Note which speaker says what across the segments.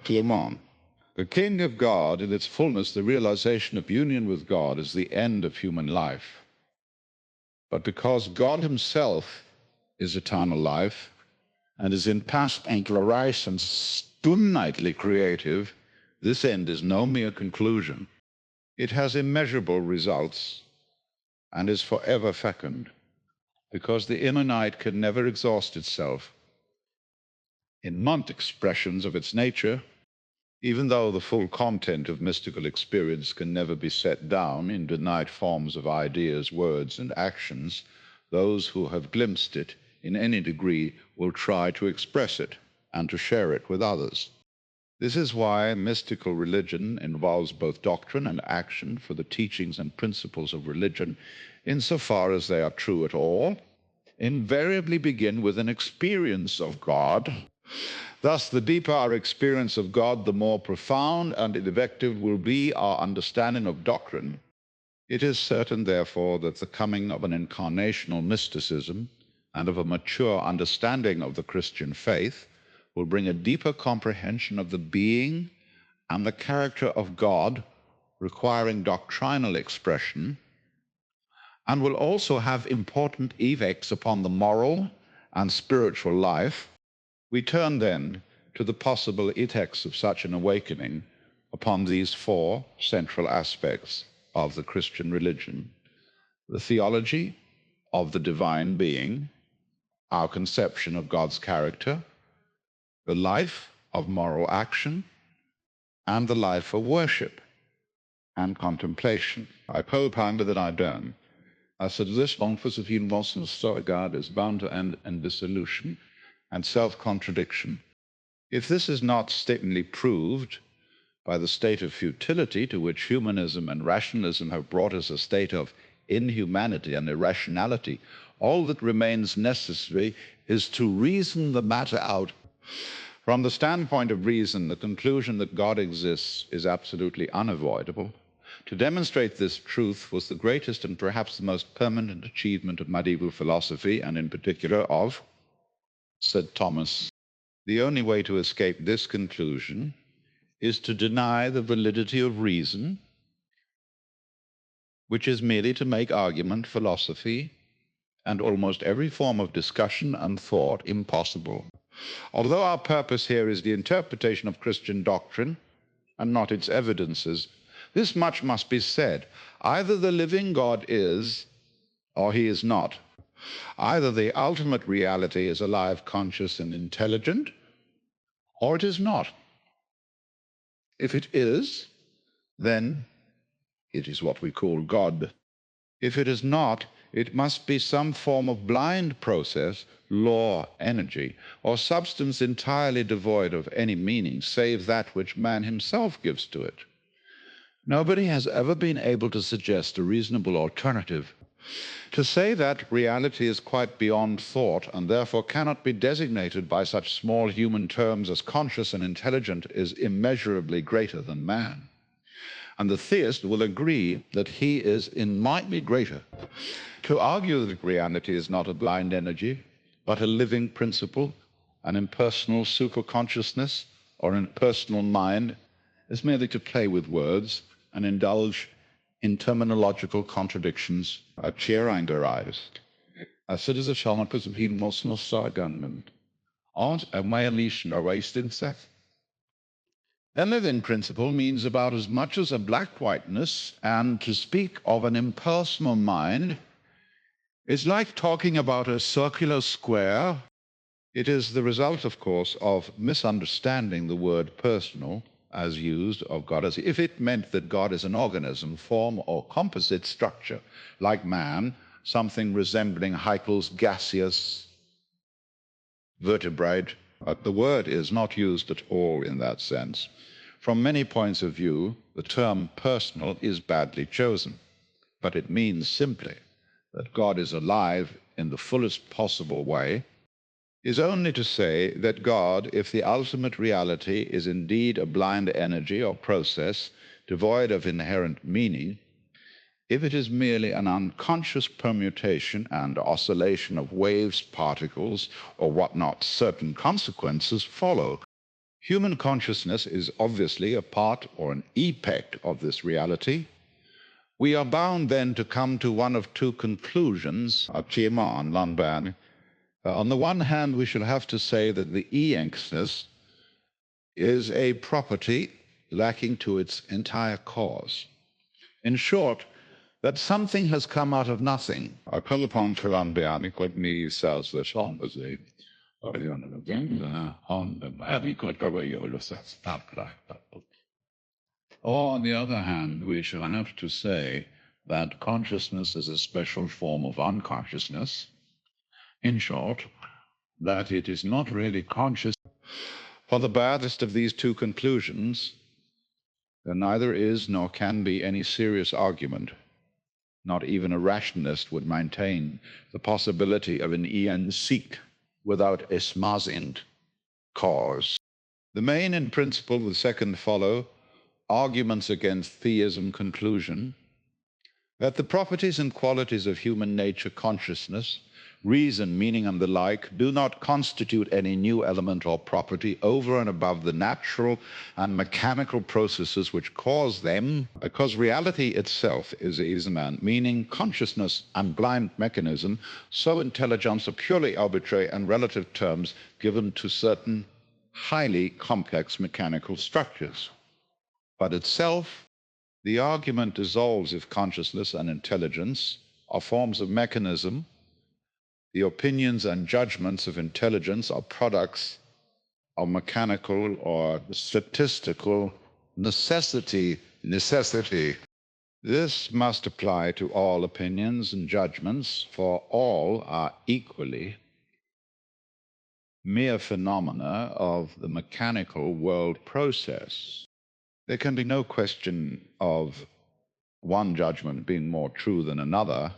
Speaker 1: tout le monde. The King of God, in its fullness, the realization of union with God, is the end of human life. But because God himself is eternal life and is in past enclaration and stunneitly creative, this end is no mere conclusion. It has immeasurable results and is forever fecund, because the inner night can never exhaust itself in expressions of its nature, even though the full content of mystical experience can never be set down in finite forms of ideas, words, and actions. Those who have glimpsed it in any degree will try to express it and to share it with others. This is why mystical religion involves both doctrine and action, for the teachings and principles of religion, insofar as they are true at all, invariably begin with an experience of God. Thus, the deeper our experience of God, the more profound and effective will be our understanding of doctrine. It is certain, therefore, that the coming of an incarnational mysticism and of a mature understanding of the Christian faith will bring a deeper comprehension of the being and the character of God, requiring doctrinal expression, and will also have important effects upon the moral and spiritual life. We turn then to the possible effects of such an awakening upon these four central aspects of the Christian religion: the theology of the divine being, our conception of God's character, the life of moral action, and the life of worship and contemplation. I ponder that I don't. So this onwards of universal story God is bound to end in dissolution and self-contradiction. If this is not statements proved by the state of futility to which humanism and rationalism have brought us, a state of inhumanity and irrationality, all that remains necessary is to reason the matter out. From the standpoint of reason, the conclusion that God exists is absolutely unavoidable. To demonstrate this truth was the greatest and perhaps the most permanent achievement of medieval philosophy, and in particular of St. Thomas. The only way to escape this conclusion is to deny the validity of reason, which is merely to make argument, philosophy, and almost every form of discussion and thought impossible. Although our purpose here is the interpretation of Christian doctrine and not its evidences, this much must be said: either the living God is, or he is not. Either the ultimate reality is alive, conscious, and intelligent, or it is not. If it is, then it is what we call God. If it is not, it must be some form of blind process, law, energy, or substance entirely devoid of any meaning save that which man himself gives to it. Nobody has ever been able to suggest a reasonable alternative. To say that reality is quite beyond thought and therefore cannot be designated by such small human terms as conscious and intelligent is immeasurably greater than man. And the theist will agree that he is infinitely greater. To argue that reality is not a blind energy, but a living principle, an impersonal superconsciousness, or an impersonal mind, is merely to play with words and indulge in terminological contradictions at cheereingereist. Citizen shall not put hem most nog sarganden. Ons en my leash are wasted set. A living principle means about as much as a black-whiteness, and to speak of an impersonal mind is like talking about a circular square. It is the result, of course, of misunderstanding the word personal as used of God, as if it meant that God is an organism, form, or composite structure, like man, something resembling Haeckel's gaseous vertebrate. But the word is not used at all in that sense. From many points of view, the term personal is badly chosen, but it means simply that God is alive in the fullest possible way, is only to say that God, if the ultimate reality is indeed a blind energy or process devoid of inherent meaning, if it is merely an unconscious permutation and oscillation of waves, particles, or what not, certain consequences follow. Human consciousness is obviously a part or an effect of this reality. We are bound then to come to one of two conclusions. On the one hand, we shall have to say that the e-anxness is a property lacking to its entire cause. In short, that something has come out of nothing. Or, on the other hand, we shall have to say that consciousness is a special form of unconsciousness. In short, that it is not really conscious. For the baddest of these two conclusions, there neither is nor can be any serious argument. Not even a rationalist would maintain the possibility of an eon seek without a smasind cause. The main and principle of the second follow arguments against theism conclusion that the properties and qualities of human nature, consciousness, reason, meaning, and the like, do not constitute any new element or property over and above the natural and mechanical processes which cause them, because reality itself is man, meaning consciousness and blind mechanism, so intelligence are purely arbitrary and relative terms given to certain highly complex mechanical structures. But itself, the argument dissolves if consciousness and intelligence are forms of mechanism. The opinions and judgments of intelligence are products of mechanical or statistical necessity. This must apply to all opinions and judgments, for all are equally mere phenomena of the mechanical world process. There can be no question of one judgment being more true than another,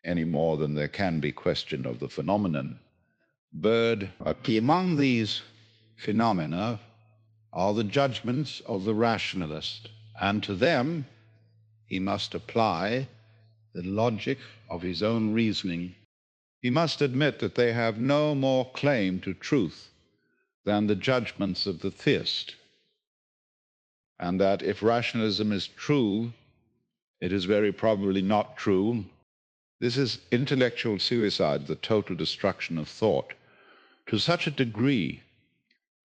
Speaker 1: any more than there can be question of the phenomenon. But among these phenomena are the judgments of the rationalist, and to them he must apply the logic of his own reasoning. He must admit that they have no more claim to truth than the judgments of the theist, and that if rationalism is true, it is very probably not true. This is intellectual suicide, the total destruction of thought, to such a degree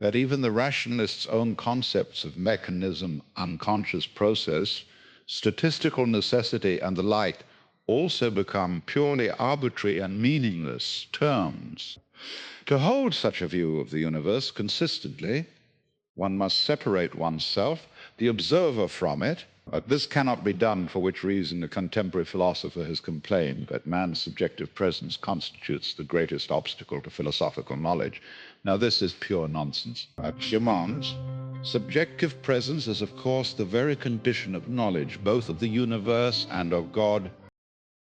Speaker 1: that even the rationalist's own concepts of mechanism, unconscious process, statistical necessity, and the like also become purely arbitrary and meaningless terms. To hold such a view of the universe consistently, one must separate oneself, the observer, from it. But this cannot be done, for which reason a contemporary philosopher has complained that man's subjective presence constitutes the greatest obstacle to philosophical knowledge. Now, this is pure nonsense. Schumann's subjective presence is, of course, the very condition of knowledge, both of the universe and of God.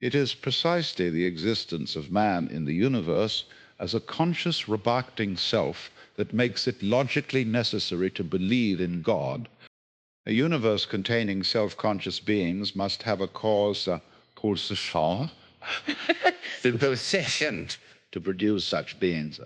Speaker 1: It is precisely the existence of man in the universe as a conscious, reacting self that makes it logically necessary to believe in God. A universe containing self-conscious beings must have a cause to produce such beings.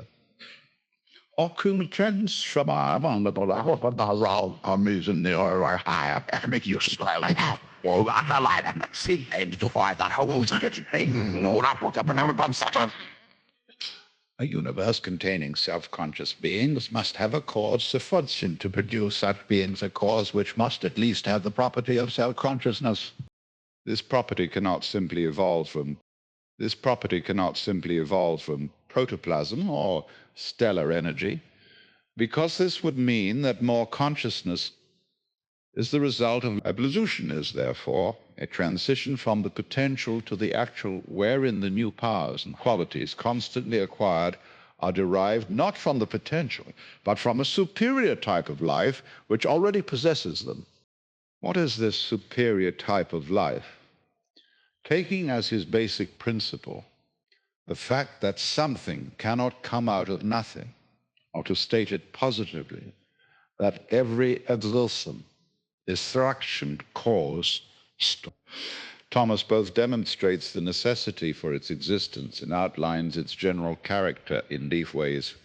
Speaker 1: A universe containing self-conscious beings must have a cause sufficient to produce such beings, a cause which must at least have the property of self-consciousness. This property cannot simply evolve from protoplasm or stellar energy, because this would mean that more consciousness is the result of evolution, is therefore a transition from the potential to the actual, wherein the new powers and qualities constantly acquired are derived not from the potential, but from a superior type of life which already possesses them. What is this superior type of life? Taking as his basic principle the fact that something cannot come out of nothing, or to state it positively, that every exulsum, destruction, cause. Thomas both demonstrates the necessity for its existence and outlines its general character in deep ways.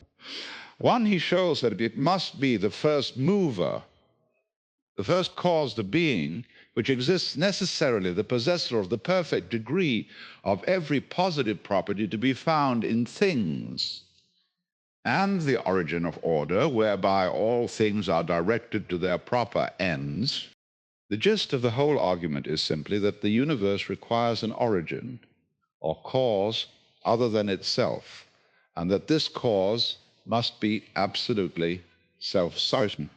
Speaker 1: One, he shows that it must be the first mover, the first cause, the being, which exists necessarily, the possessor of the perfect degree of every positive property to be found in things, and the origin of order, whereby all things are directed to their proper ends. The gist of the whole argument is simply that the universe requires an origin or cause other than itself, and that this cause must be absolutely self-certain.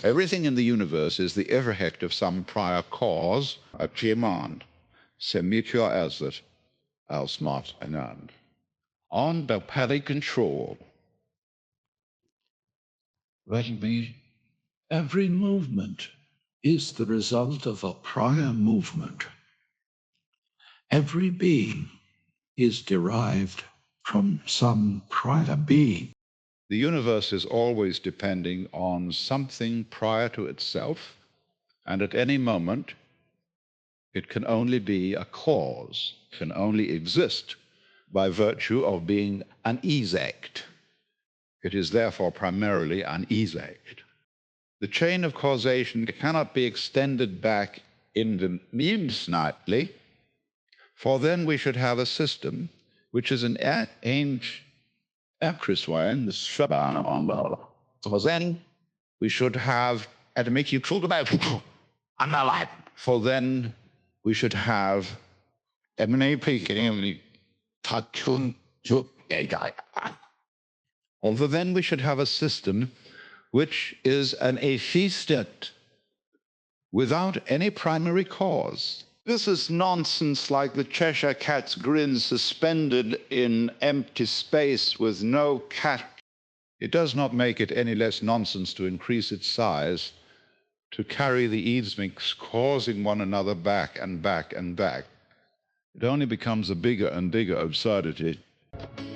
Speaker 1: Everything in the universe is the effect of some prior cause, a jemand, semitior eset, elsmat enand. On the petty control.
Speaker 2: That means every movement is the result of a prior movement. Every being is derived from some prior being.
Speaker 1: The universe is always depending on something prior to itself, and at any moment it can only be a cause, can only exist by virtue of being an exact. It is therefore primarily an exact. The chain of causation cannot be extended back indefinitely, for then we should have a system which is an ancient Christian, for then we should have, and to make you true about, for then we should have, although then we should have a system which is an atheistic without any primary cause. This is nonsense like the Cheshire Cat's grin suspended in empty space with no cat. It does not make it any less nonsense to increase its size, to carry the eadsminks causing one another back and back and back. It only becomes a bigger and bigger absurdity.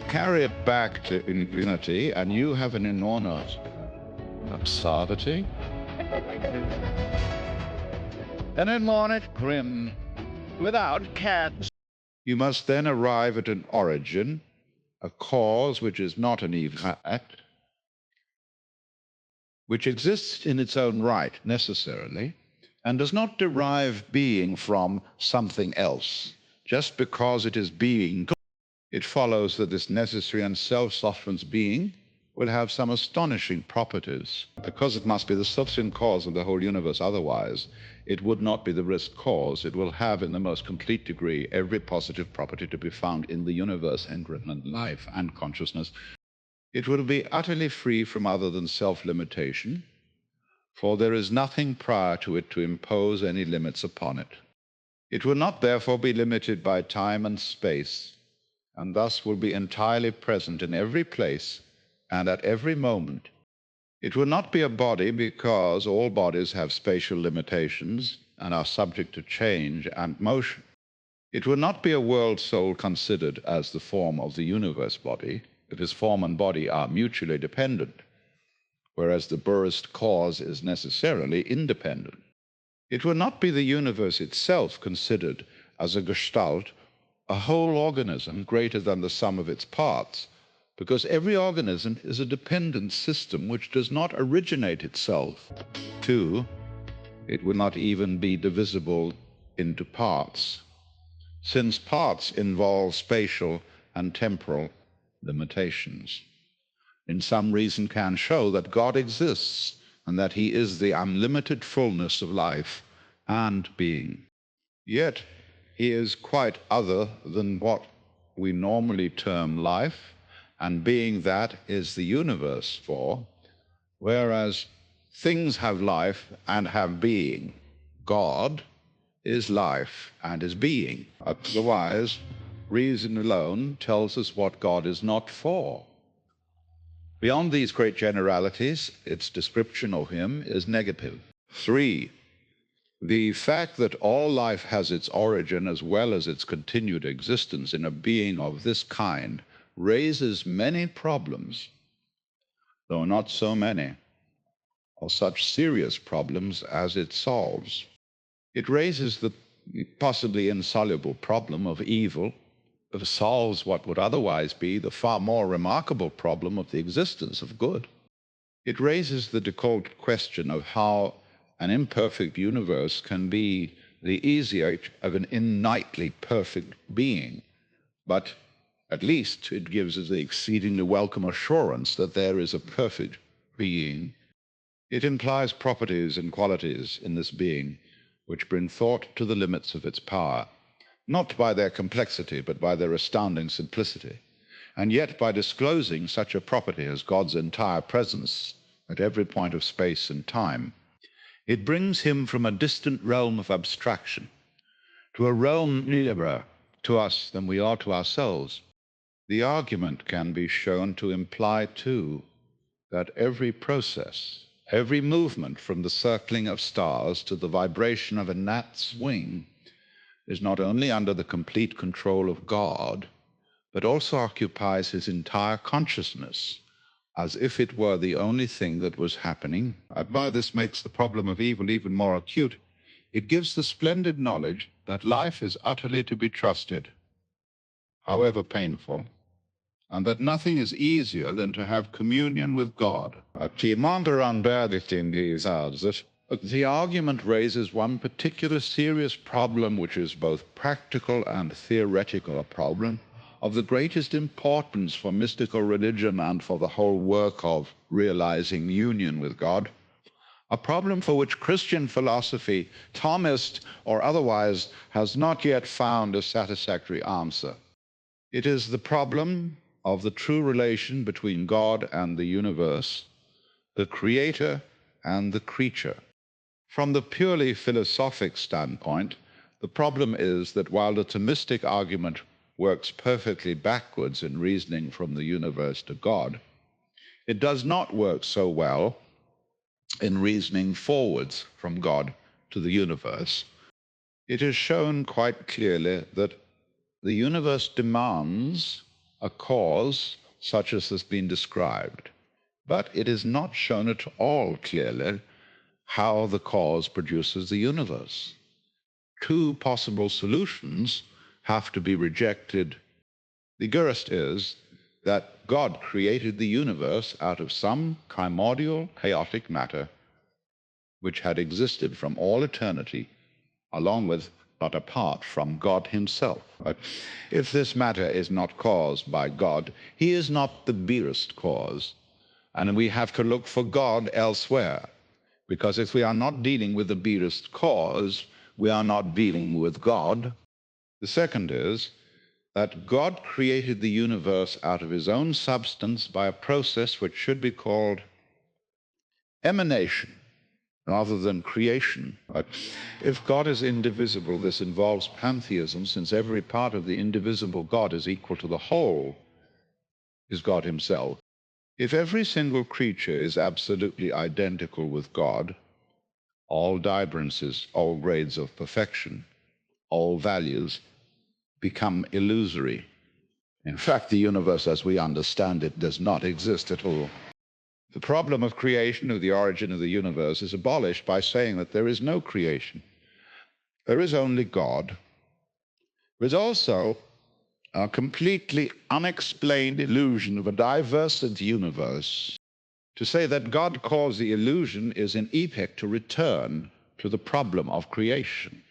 Speaker 1: Carry it back to infinity and you have an enormous absurdity. An enormous grin without cats. You must then arrive at an origin, a cause which is not an effect, which exists in its own right necessarily, and does not derive being from something else. Just because it is being, it follows that this necessary and self-sufficient being will have some astonishing properties. Because it must be the sufficient cause of the whole universe, otherwise it would not be the risk cause. It will have in the most complete degree every positive property to be found in the universe and life and consciousness. It will be utterly free from other than self-limitation, for there is nothing prior to it to impose any limits upon it. It will not therefore be limited by time and space, and thus will be entirely present in every place and at every moment. It will not be a body, because all bodies have spatial limitations and are subject to change and motion. It will not be a world soul considered as the form of the universe body, because form and body are mutually dependent, whereas the burst cause is necessarily independent. It will not be the universe itself considered as a gestalt, a whole organism greater than the sum of its parts, because every organism is a dependent system which does not originate itself. 2, it will not even be divisible into parts, since parts involve spatial and temporal limitations. In some reason can show that God exists and that he is the unlimited fullness of life and being. Yet he is quite other than what we normally term life, and being that is the universe for, whereas things have life and have being. God is life and is being. Otherwise, reason alone tells us what God is not for. Beyond these great generalities, its description of him is negative. 3, the fact that all life has its origin as well as its continued existence in a being of this kind raises many problems, though not so many, or such serious problems as it solves. It raises the possibly insoluble problem of evil solves what would otherwise be the far more remarkable problem of the existence of good. It raises the difficult question of how an imperfect universe can be the easier of an innately perfect being, but at least it gives us the exceedingly welcome assurance that there is a perfect being. It implies properties and qualities in this being which bring thought to the limits of its power, not by their complexity, but by their astounding simplicity. And yet, by disclosing such a property as God's entire presence at every point of space and time, it brings him from a distant realm of abstraction to a realm nearer to us than we are to ourselves. The argument can be shown to imply, too, that every process, every movement from the circling of stars to the vibration of a gnat's wing is not only under the complete control of God, but also occupies his entire consciousness, as if it were the only thing that was happening. And by this makes the problem of evil even more acute. It gives the splendid knowledge that life is utterly to be trusted, however painful, and that nothing is easier than to have communion with God. The argument raises one particular serious problem, which is both practical and theoretical, a problem of the greatest importance for mystical religion and for the whole work of realizing union with God, a problem for which Christian philosophy, Thomist or otherwise, has not yet found a satisfactory answer. It is the problem of the true relation between God and the universe, the creator and the creature. From the purely philosophic standpoint, the problem is that while the Thomistic argument works perfectly backwards in reasoning from the universe to God, it does not work so well in reasoning forwards from God to the universe. It is shown quite clearly that the universe demands a cause such as has been described, but it is not shown at all clearly how the cause produces the universe. Two possible solutions have to be rejected. The first is that God created the universe out of some primordial chaotic matter which had existed from all eternity, along with but apart from God himself. But if this matter is not caused by God, he is not the merest cause, and we have to look for God elsewhere, because if we are not dealing with the merest cause, we are not dealing with God. The second is that God created the universe out of his own substance by a process which should be called emanation rather than creation. But if God is indivisible, this involves pantheism, since every part of the indivisible God is equal to the whole, is God himself. If every single creature is absolutely identical with God, all differences, all grades of perfection, all values become illusory. In fact, the universe as we understand it does not exist at all. The problem of creation, of the origin of the universe, is abolished by saying that there is no creation. There is only God. There is also a completely unexplained illusion of a divergent universe. To say that God caused the illusion is in effect to return to the problem of creation,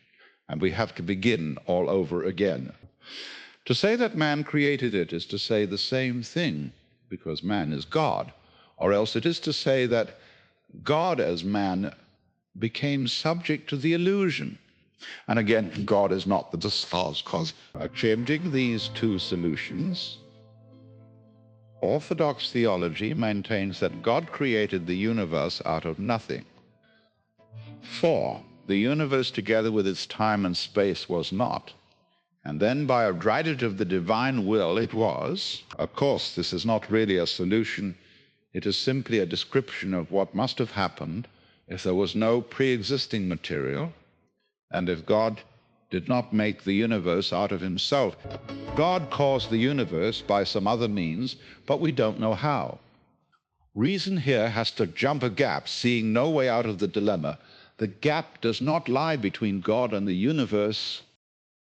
Speaker 1: and we have to begin all over again. To say that man created it is to say the same thing, because man is God, or else it is to say that God as man became subject to the illusion. And again, God is not the source cause. Changing these two solutions, Orthodox theology maintains that God created the universe out of nothing. For the universe, together with its time and space, was not. And then by a gradient of the divine will, it was. Of course, this is not really a solution. It is simply a description of what must have happened if there was no pre-existing material, and if God did not make the universe out of himself. God caused the universe by some other means, but we don't know how. Reason here has to jump a gap, seeing no way out of the dilemma. The gap does not lie between God and the universe,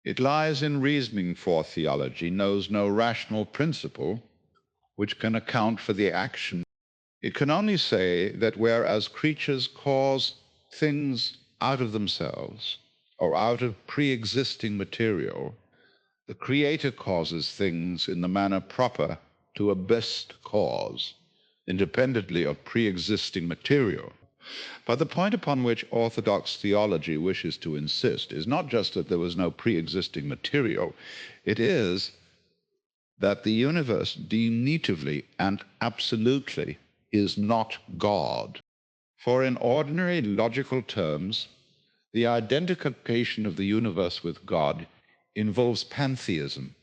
Speaker 1: It lies in reasoning, for theology knows no rational principle which can account for the action. It can only say that whereas creatures cause things out of themselves or out of pre-existing material, the Creator causes things in the manner proper to a best cause, independently of pre-existing material. But the point upon which Orthodox theology wishes to insist is not just that there was no pre-existing material, it is that the universe definitively and absolutely is not God. For in ordinary logical terms, the identification of the universe with God involves pantheism,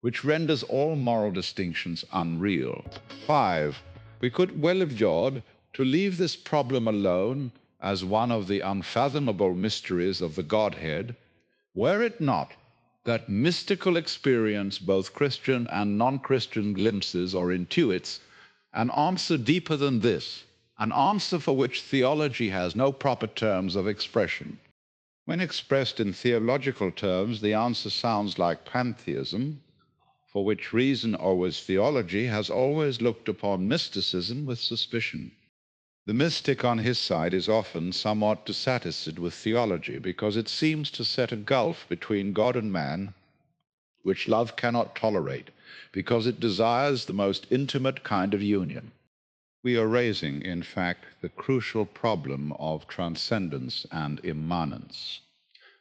Speaker 1: which renders all moral distinctions unreal. 5. We could well afford to leave this problem alone as one of the unfathomable mysteries of the Godhead, were it not that mystical experience, both Christian and non-Christian glimpses or intuits, an answer deeper than this, an answer for which theology has no proper terms of expression. When expressed in theological terms, the answer sounds like pantheism, for which reason, or as theology, has always looked upon mysticism with suspicion. The mystic on his side is often somewhat dissatisfied with theology because it seems to set a gulf between God and man which love cannot tolerate, because it desires the most intimate kind of union. We are raising, in fact, the crucial problem of transcendence and immanence.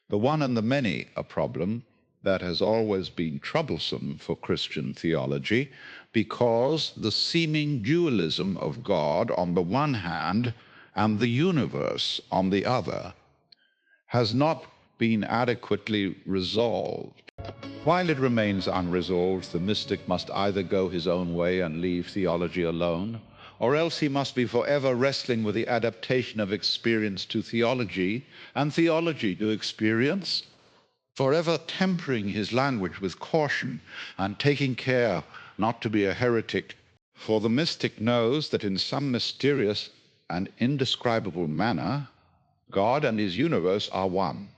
Speaker 1: The one and the many, a problem that has always been troublesome for Christian theology, because the seeming dualism of God on the one hand and the universe on the other has not been adequately resolved. While it remains unresolved, the mystic must either go his own way and leave theology alone, or else he must be forever wrestling with the adaptation of experience to theology and theology to experience, forever tempering his language with caution and taking care not to be a heretic. For the mystic knows that in some mysterious and indescribable manner, God and his universe are one.